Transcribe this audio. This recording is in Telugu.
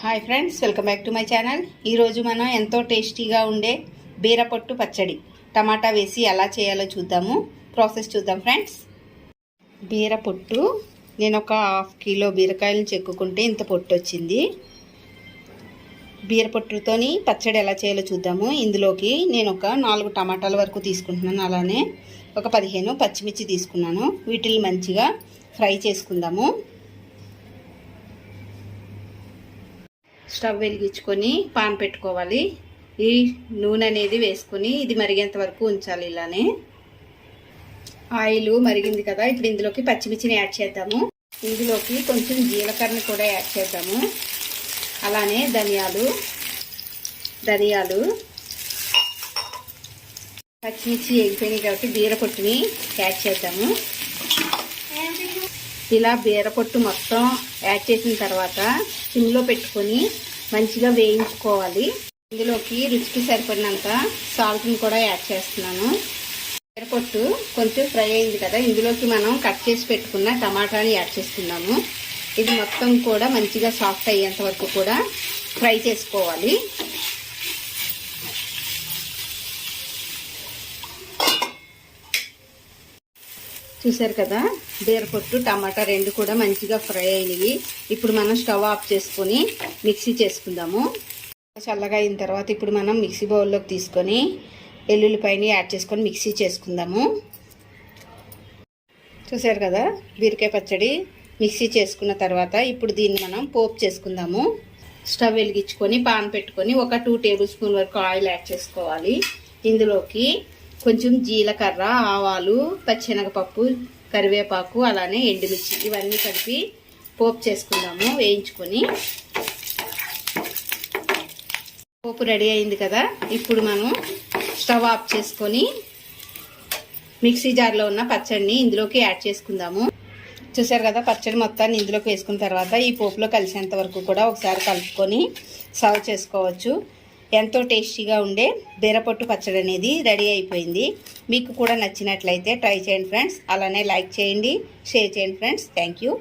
Hi friends, welcome back to my channel. ఈరోజు మనం ఎంతో టేస్టీగా ఉండే బీరపొట్టు పచ్చడి టమాటా వేసి ఎలా చేయాలో చూద్దాము. ప్రాసెస్ చూద్దాం ఫ్రెండ్స్. బీరపొట్టు నేను ఒక హాఫ్ కిలో బీరకాయలను చెక్కుకుంటే ఇంత పొట్టు వచ్చింది. బీరపొట్టుతోని పచ్చడి ఎలా చేయాలో చూద్దాము. ఇందులోకి నేను ఒక 4 టమాటాల వరకు తీసుకుంటున్నాను. అలానే ఒక 15 పచ్చిమిర్చి తీసుకున్నాను. వీటిని మంచిగా ఫ్రై చేసుకుందాము. స్టవ్ వెలిగించుకొని పాన్ పెట్టుకోవాలి. ఈ నూనె అనేది వేసుకొని ఇది మరిగేంత వరకు ఉంచాలి. ఇలానే ఆయిల్ మరిగింది కదా, ఇప్పుడు ఇందులోకి పచ్చిమిర్చిని యాడ్ చేద్దాము. ఇందులోకి కొంచెం జీలకర్రని కూడా యాడ్ చేద్దాము. అలానే ధనియాలు పచ్చిమిర్చి ఎగిపోయినాయి కాబట్టి బీరపొట్టుని యాడ్ చేద్దాము. ఇలా బీరపొట్టు మొత్తం యాడ్ చేసిన తర్వాత సిమ్లో పెట్టుకొని మంచిగా వేయించుకోవాలి. ఇందులోకి రుచికి సరిపడినంత సాల్ట్ని కూడా యాడ్ చేస్తున్నాను. బీరపొట్టు కొంచెం ఫ్రై అయింది కదా, ఇందులోకి మనం కట్ చేసి పెట్టుకున్న టమాటాని యాడ్ చేసుకున్నాము. ఇది మొత్తం కూడా మంచిగా సాఫ్ట్ అయ్యేంత వరకు కూడా ఫ్రై చేసుకోవాలి. చూసారు కదా, బీరపొట్టు టమాటా రెండు కూడా మంచిగా ఫ్రై అయినవి. ఇప్పుడు మనం స్టవ్ ఆఫ్ చేసుకొని మిక్సీ చేసుకుందాము. చల్లగా అయిన తర్వాత ఇప్పుడు మనం మిక్సీ బౌల్లోకి తీసుకొని ఎల్లుల్లిపాయని యాడ్ చేసుకొని మిక్సీ చేసుకుందాము. చూసారు కదా, బీరకాయ పచ్చడి మిక్సీ చేసుకున్న తర్వాత ఇప్పుడు దీన్ని మనం పోపు చేసుకుందాము. స్టవ్ వెలిగించుకొని పాన్ పెట్టుకొని ఒక 2 టేబుల్ స్పూన్ వరకు ఆయిల్ యాడ్ చేసుకోవాలి. ఇందులోకి కొంచెం జీలకర్ర, ఆవాలు, పచ్చెనగపప్పు, కరివేపాకు, అలానే ఎండుమిర్చి ఇవన్నీ కలిపి పోపు చేసుకుందాము. వేయించుకొని పోపు రెడీ అయింది కదా, ఇప్పుడు మనం స్టవ్ ఆఫ్ చేసుకొని మిక్సీ జార్లో ఉన్న పచ్చడిని ఇందులోకి యాడ్ చేసుకుందాము. చూసారు కదా, పచ్చడి మొత్తాన్ని ఇందులోకి వేసుకున్న తర్వాత ఈ పోపులో కలిసేంత వరకు కూడా ఒకసారి కలుపుకొని సర్వ్ చేసుకోవచ్చు. ఎంతో టేస్టీగా ఉండే బీరపొట్టు పచ్చడి అనేది రెడీ అయిపోయింది. మీకు కూడా నచ్చినట్లయితే ట్రై చేయండి ఫ్రెండ్స్. అలానే లైక్ చేయండి, షేర్ చేయండి ఫ్రెండ్స్. Thank you.